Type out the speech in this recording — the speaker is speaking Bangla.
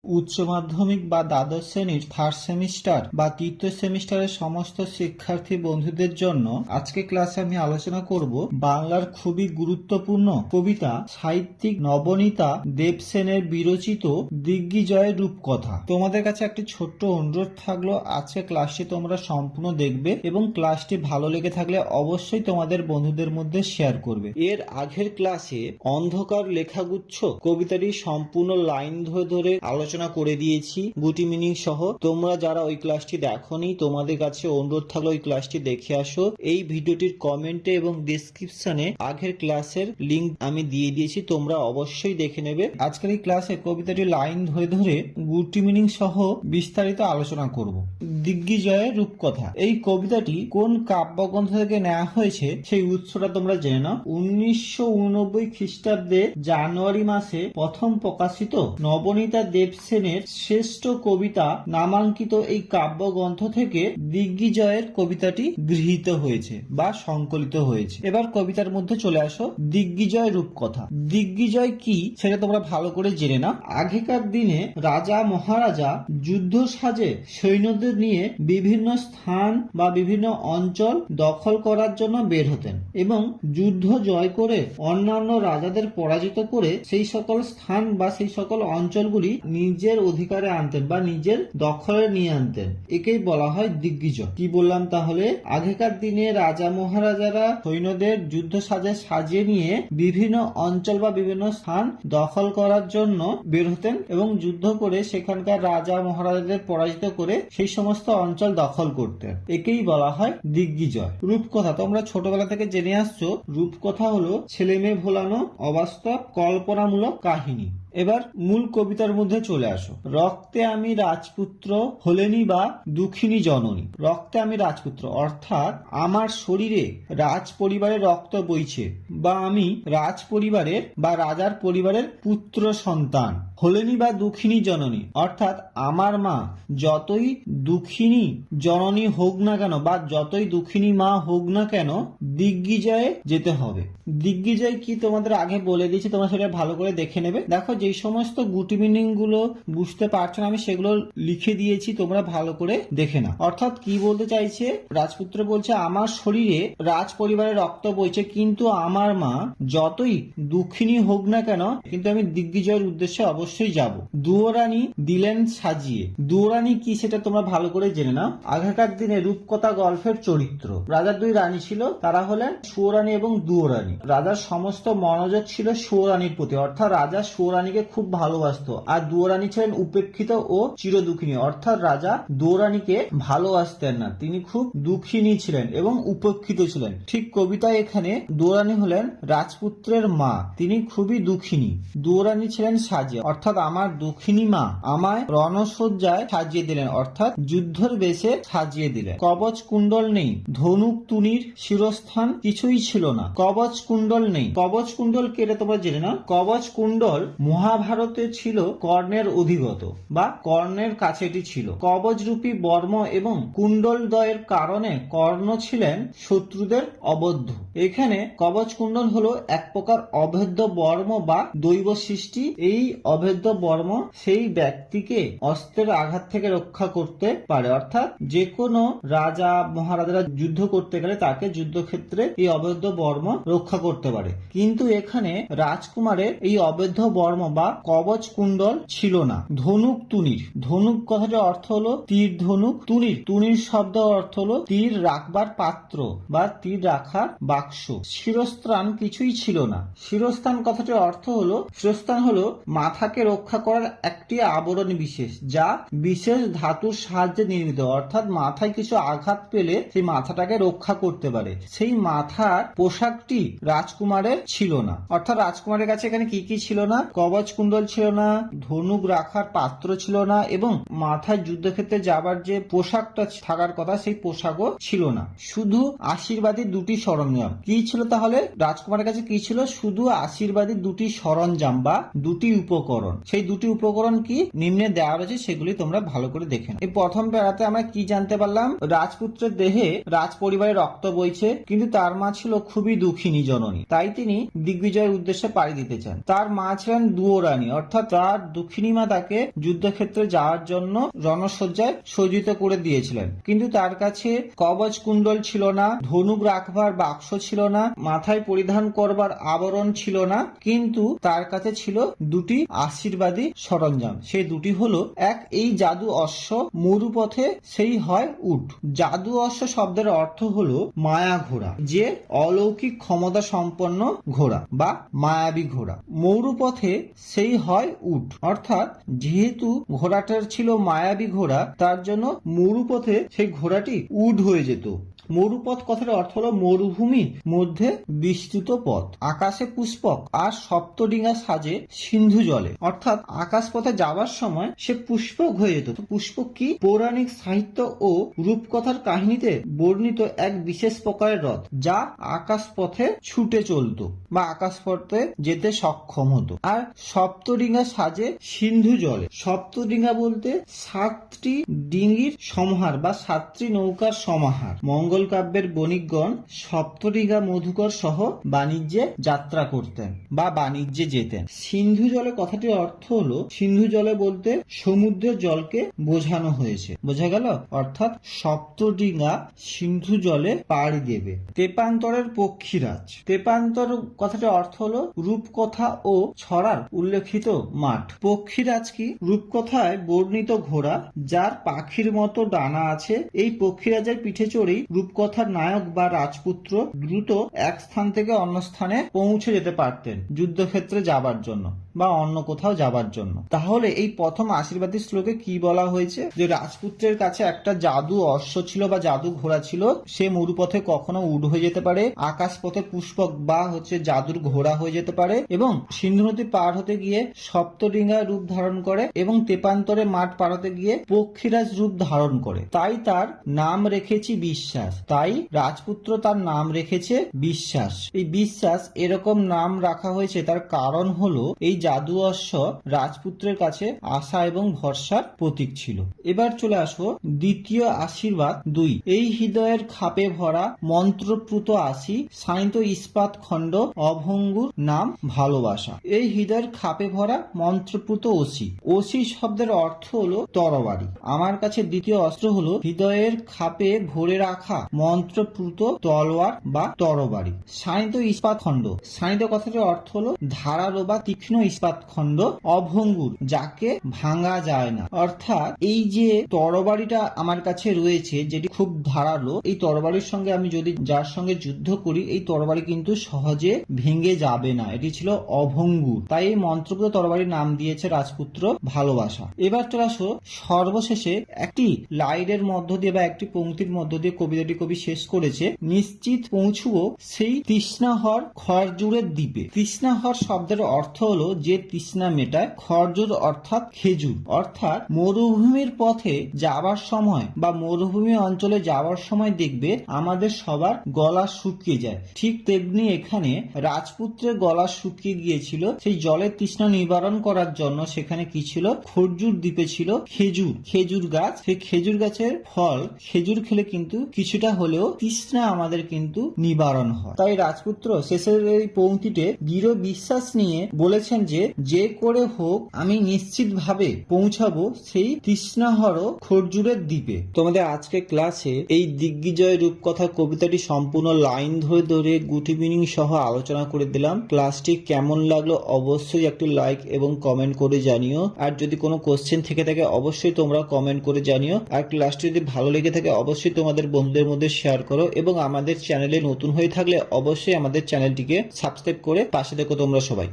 উচ্চ মাধ্যমিক বা দ্বাদশ শ্রেণীর ফার্স্ট সেমিস্টার বা তৃতীয় সেমিস্টারের সমস্ত শিক্ষার্থী বন্ধুদের জন্য আজকে ক্লাসে আমি আলোচনা করব বাংলার খুবই গুরুত্বপূর্ণ কবিতা সাহিত্যিক নবনীতা দেবসেনের বিরচিত দিগ্বিজয়ের রূপকথা। তোমাদের কাছে একটি ছোট্ট অনুরোধ থাকলো, আজকে ক্লাসটি তোমরা সম্পূর্ণ দেখবে এবং ক্লাসটি ভালো লেগে থাকলে অবশ্যই তোমাদের বন্ধুদের মধ্যে শেয়ার করবে। এর আগের ক্লাসে অন্ধকার লেখাগুচ্ছ কবিতাটি সম্পূর্ণ লাইন ধরে ধরে আলোচনা করে দিয়েছি গুটি মিনিং সহ। তোমরা যারা ওই ক্লাসটি দেখোনি তোমাদের কাছে অনুরোধ থাকলো ওই ক্লাসটি দেখে আসো। এই ভিডিওটির কমেন্টে এবং ডেসক্রিপশনে আগের ক্লাসের লিংক আমি দিয়ে দিয়েছি, তোমরা অবশ্যই দেখে নেবে। আজকের এই ক্লাসে কবিতাটি লাইন ধরে ধরে গুটি মিনিং সহ বিস্তারিত আলোচনা করব। দিগ্বিজয়ের রূপকথা এই কবিতাটি কোন কাব্যগ্রন্থ থেকে নেওয়া হয়েছে সেই উৎসটা তোমরা জেনে নাও। 1989 খ্রিস্টাব্দে জানুয়ারি মাসে প্রথম প্রকাশিত নবনীতা দেবসেনের শ্রেষ্ঠ কবিতা নামাঙ্কিত এই কাব্যগ্রন্থ থেকে দিগ্বিজয়ের কবিতাটি গৃহীত হয়েছে বা সংকলিত হয়েছে। এবার কবিতার মধ্যে চলে আসো। দিগ্বিজয় রূপকথা। দিগ্বিজয় কি সেটা তোমরা ভালো করে জেনে নাও। আগেকার দিনে রাজা মহারাজা যুদ্ধ সাজে সৈন্যদের নিয়ে বিভিন্ন স্থান বা বিভিন্ন অঞ্চল দখল করার জন্য বের হতেন এবং যুদ্ধ জয় করে অন্যান্য রাজাদের পরাজিত করে সেই সকল স্থান বা সেই সকল অঞ্চলগুলি নিজের অধিকারে আনতেন বা নিজের দখলে নিয়ে আনতেন। একেই বলা হয় দিগ্বিজয়। কি বললাম তাহলে? আগেকার দিনে রাজা মহারাজারা সৈন্যদের যুদ্ধ সাজিয়ে নিয়ে বিভিন্ন অঞ্চল বা বিভিন্ন স্থান দখল করার জন্য বের হতেন এবং যুদ্ধ করে সেখানকার রাজা মহারাজাদের পরাজিত করে সেই সমস্ত অঞ্চল দখল করতেন। একেই বলা হয় দিগ্বিজয়। রূপকথা তোমরা ছোটবেলা থেকে জেনে আসছো, রূপকথা হলো ছেলে মেয়ে ভোলানো অবাস্তব কল্পনামূলক কাহিনী। এবার মূল কবিতার মধ্যে চলে আসো। রক্তে আমি রাজপুত্র হলেনি বা দুঃখিনী জননী। রক্তে আমি রাজপুত্র অর্থাৎ আমার শরীরে রাজ পরিবারের রক্ত বইছে বা আমি রাজ পরিবারের বা রাজার পরিবারের পুত্র সন্তান। হলেনি বা দুঃখিনী জননী অর্থাৎ আমার মা যতই দুঃখিনী জননী হোক না কেন বা যতই দুঃখিনী মা হোক না কেন দিগ্বিজয়ে যেতে হবে। দিগ্বিজয় কি তোমাদের আগে বলে দিয়েছি, তোমরা সেটা ভালো করে দেখে নেবে। দেখো যে সমস্ত গুটি মিনিং গুলো বুঝতে পারছো না আমি সেগুলো লিখে দিয়েছি, তোমরা ভালো করে দেখে নাও। অর্থাৎ কি বলতে চাইছে, রাজপুত্র বলছে আমার শরীরে রাজ পরিবারের রক্ত বইছে কিন্তু আমার মা যতই দুঃখিনী হোক না কেন কিন্তু আমি দিগ্বিজয়ের উদ্দেশ্যে অবশ্যই যাব। দুয়োরানী দিলেন সাজিয়ে। দুয়োরানী কি সেটা তোমরা ভালো করে জেনে নাও। আগেকার দিনে রূপকথা গল্পের চরিত্র। রাজার দুই রানী ছিল, তারা হলেন সুয়োরানী এবং দুয়োরানী। রাজার সমস্ত মনোযোগ ছিল সুয়োরানীর প্রতি, অর্থাৎ রাজা সুয়োরানীকে খুব ভালোবাসতো। আর দুয়োরানী ছিলেন উপেক্ষিত ও চিরদুঃখিনী, অর্থাৎ রাজা দুয়োরানীকে ভালোবাসতেন না, তিনি খুব দুঃখিনী ছিলেন এবং উপেক্ষিত ছিলেন। ঠিক কবিতায় এখানে দুয়োরানী হলেন রাজপুত্রের মা, তিনি খুবই দুঃখিনী। দুয়োরানী ছিলেন সাজিয়ে অর্থাৎ আমার দুঃখিনী মা আমায় রণসজ্জায় সাজিয়ে দিলেন অর্থাৎ যুদ্ধের বেশে সাজিয়ে দিলেন। কবচ কুণ্ডল নেই, ধনুক তুনির শিরস্থান কিছুই ছিল না। কবচ কুণ্ডল নেই। কবচ কুণ্ডল কেটে তোমরা জেনে না। কবচ কুণ্ডল মহাভারতে ছিল কর্ণের অধিগত বা কর্ণের কাছে এটি ছিল। কবচরূপী বর্ম এবং কুণ্ডল দয়ের কারণে কর্ণ ছিলেন শত্রুদের অবদ্ধ। এখানে কবচ কুণ্ডল হলো এক প্রকার অভেদ্য বর্ম বা দৈব সৃষ্টি। এই অভেদ্য বর্ম সেই ব্যক্তিকে অস্ত্রের আঘাত থেকে রক্ষা করতে পারে, অর্থাৎ যে কোনো রাজা মহারাজারা যুদ্ধ করতে গেলে তাকে যুদ্ধক্ষেত্রে এই অভেদ্য বর্ম রক্ষা করতে পারে। কিন্তু এখানে রাজকুমারের এই অবৈধ বর্ম বা কবচ কুণ্ডল ছিল না। ধনুক তুনির। ধনুক কথাটার অর্থ হলো তীর ধনুক। তুনির তুনির শব্দ অর্থ হলো তীর রাখবার পাত্র বা তীর রাখার বাক্স। শিরস্ত্রাণ কিছুই ছিল না। শিরস্থান কথাটির অর্থ হলো শিরস্থান হলো মাথাকে রক্ষা করার একটি আবরণ বিশেষ, যা বিশেষ ধাতুর সাহায্যে নির্মিত, অর্থাৎ মাথায় কিছু আঘাত পেলে সেই মাথাটাকে রক্ষা করতে পারে। সেই মাথার পোশাকটি রাজকুমারের ছিল না। অর্থাৎ রাজকুমারের কাছে এখানে কি কি ছিল না? কবচ কুণ্ডল ছিল না, ধনুক রাখার পাত্র ছিল না এবং মাথায় যুদ্ধক্ষেত্রে যাবার যে পোশাকটা থাকার কথা সেই পোশাকও ছিল না। শুধু আশীর্বাদী দুটি সরঞ্জাম। কি ছিল তাহলে? রাজকুমারের কাছে কি ছিল? শুধু আশীর্বাদী দুটি সরঞ্জাম বা দুটি উপকরণ। উপকরণ। সেই দুটি উপকরণ কি নিম্নে দেওয়া রয়েছে, সেগুলি তোমরা ভালো করে দেখে নাও। এই প্রথম প্যারাতে আমরা কি জানতে পারলাম? রাজপুত্রের দেহে রাজ পরিবারের রক্ত বইছে, কিন্তু তার মা ছিল খুবই দুঃখিনী জননী, তাই তিনি দিগ্বিজয়ের উদ্দেশ্যে পাড়ি দিতে চান। তার মা ছিলেন দুয়োরানী, অর্থাৎ তার দুঃখিনী মা তাকে যুদ্ধক্ষেত্রে যাওয়ার জন্য রণসজ্জায় সজ্জিত করে দিয়েছিলেন, কিন্তু তার কাছে কবচ কুণ্ডল ছিল না, ধনুক রাখবার বাক্স ছিল না, মাথায় পরিধান করবার আবরণ ছিল না, কিন্তু তার কাছে ছিল দুটি আশীর্বাদী সরঞ্জাম। সেই দুটি হলো, এক এই জাদু অশ্ব, মরুপথে সেই হয় উট। জাদু অশ্ব শব্দের অর্থ হলো মায়া ঘোড়া, যে অলৌকিক ক্ষমতা সম্পন্ন ঘোড়া বা মায়াবী ঘোড়া। মরুপথে সেই হয় উট, অর্থাৎ যেহেতু ঘোড়াটার ছিল মায়াবী ঘোড়া, তার জন্য মরুপথে সেই ঘোড়াটি উট হয়ে যেত। মরুপথ কথার অর্থ হলো মরুভূমির মধ্যে বিস্তৃত পথ। আকাশে পুষ্পক আর সপ্তডিঙা সাজে সিন্ধু জলে, অর্থাৎ আকাশ পথে যাওয়ার সময় সে পুষ্পক হয়ে যেত। তো পুষ্পক কি? পৌরাণিক সাহিত্য ও রূপকথার কাহিনীতে বর্ণিত এক বিশেষ প্রকারের রথ, যা আকাশ পথে ছুটে চলতো বা আকাশ পথে যেতে সক্ষম হতো। আর সপ্তডিঙা সাজে সিন্ধু জলে, সপ্তডিঙা বলতে 7টি ডিঙির সমাহার বা 7টি নৌকার সমাহার। মঙ্গল কাব্যের বণিকগণ সপ্তডিঙা মধুকর সহ বাণিজ্যে যাত্রা করতেন বা বাণিজ্যে যেতেন। সিন্ধু জলে কথাটির অর্থ হলো, সিন্ধু জলে বলতে সমুদ্রের জলকে বোঝানো হয়েছে। বোঝা গেল? অর্থাৎ সপ্তডিঙা সিন্ধু জলে পাড়ি দেবে। তেপান্তরের পক্ষীরাজ, তেপান্তর কথাটির অর্থ হলো রূপকথা ও ছড়ার উল্লেখিত মাঠ। পক্ষীরাজ কি? রূপকথায় বর্ণিত ঘোড়া, যার পাখির মতো ডানা আছে। এই পক্ষীরাজের পিঠে চড়েই রূপকথার নায়ক বা রাজপুত্র দ্রুত এক স্থান থেকে অন্য স্থানে পৌঁছে যেতে পারতেন যুদ্ধক্ষেত্রে যাবার জন্য বা অন্য কোথাও যাবার জন্য। তাহলে এই প্রথম আশীর্বাদী শ্লোকে কি বলা হয়েছে? যে রাজপুত্রের কাছে একটা জাদু অশ্ব ছিল বা জাদু ঘোড়া ছিল, সে মরুপথে কখনো উড হয়ে যেতে পারে, আকাশ পথে পুষ্পক বা জাদুর ঘোড়া হয়ে যেতে পারে, এবং সিন্ধু নদী পার হতে গিয়ে সপ্তডিঙা রূপ ধারণ করে, এবং তেপান্তরে মাঠ পার হতে গিয়ে পক্ষীরাজ রূপ ধারণ করে। তাই তার নাম রেখেছি বিশ্বাস। তাই রাজপুত্র তার নাম রেখেছে বিশ্বাস। এই বিশ্বাস এরকম নাম রাখা হয়েছে, তার কারণ হলো এই জাদু অশ্ব রাজপুত্রের কাছে আশা এবং ভরসার প্রতীক ছিল। এবার চলে আসবো দ্বিতীয় আশীর্বাদ 2। এই হৃদয়ের খাপে ভরা মন্ত্রপ্রুত আসি, সাইন্ত ইস্পাত খণ্ড অভঙ্গুর নাম ভালোবাসা। এই হৃদয়ের খাপে ভরা মন্ত্রপ্রুত ওসি। ওসি শব্দের অর্থ হলো তরবারি। আমার কাছে দ্বিতীয় অস্ত্র হলো হৃদয়ের খাপে ভরে রাখা মন্ত্রপ্রুত তলোয়ার বা তরবারি। সাইন্ত ইস্পাত খণ্ড, সাইন্ত কথাটির অর্থ হলো ধারালো বা তীক্ষ্ণ ইস্পাত খণ্ড, অভঙ্গুর, যাকে ভাঙা যায় না। অর্থাৎ এই যে তরবারিটা আমার কাছে রয়েছে, যেটি খুব ধারালো, এই তরবারির সঙ্গে আমি যদি যার সঙ্গে যুদ্ধ করি, এই তরবারি কিন্তু সহজে ভেঙে যাবে না। এটি ছিল অভঙ্গুর, তাই এই মন্ত্রপ্রুত তরবারির নাম দিয়েছে রাজপুত্র ভালোবাসা। এবার চলে আসো সর্বশেষে একটি লাইনের মধ্য দিয়ে বা একটি পংক্তির মধ্য দিয়ে কবিতাটি কবি শেষ করেছে। নিশ্চিত পৌঁছবো সেই তৃষ্ণাহর খরজুরের দ্বীপে। তৃষ্ণাহর শব্দের অর্থ হলো যে তৃষ্ণা মেটায়। খরজুর অর্থাৎ খেজুর, অর্থাৎ মরুভূমির পথে যাবার সময় বা মরুভূমি অঞ্চলে যাওয়ার সময় দেখবে আমাদের সবার গলা শুকিয়ে যায়। ঠিক তেমনি এখানে রাজপুত্রের গলা শুকিয়ে গিয়েছিল। সেই জলের তৃষ্ণা নিবারণ করার জন্য সেখানে কি ছিল? খরজুর দ্বীপে ছিল খেজুর, খেজুর গাছ। সেই খেজুর গাছের ফল, খেজুর খেলে কিন্তু কিছুটা হলেও তৃষ্ণা আমাদের কিন্তু নিবারণ হয়। তাই রাজপুত্র শেষের এই পংক্তিতে দৃঢ় বিশ্বাস নিয়ে বলেছেন যে যে করে হোক আমি নিশ্চিত ভাবে পৌঁছাবো সেই তৃষ্ণাহর খরজুরের দ্বীপে। তোমাদের আজকে ক্লাসে এই দিগ্বিজয় রূপকথা কবিতাটি সম্পূর্ণ লাইন ধরে ধরে গুটি মিনিং সহ আলোচনা করে দিলাম। ক্লাসটি কেমন লাগলো অবশ্যই একটু লাইক এবং কমেন্ট করে জানিও। আর যদি কোনো কোশ্চেন থেকে থাকে অবশ্যই তোমরা কমেন্ট করে জানিও। আর ক্লাসটি যদি ভালো লেগে থাকে অবশ্যই তোমাদের বন্ধুদের মধ্যে শেয়ার করো, এবং আমাদের চ্যানেলে নতুন হয়ে থাকলে অবশ্যই আমাদের চ্যানেলটিকে সাবস্ক্রাইব করে পাশে দেখো তোমরা সবাই।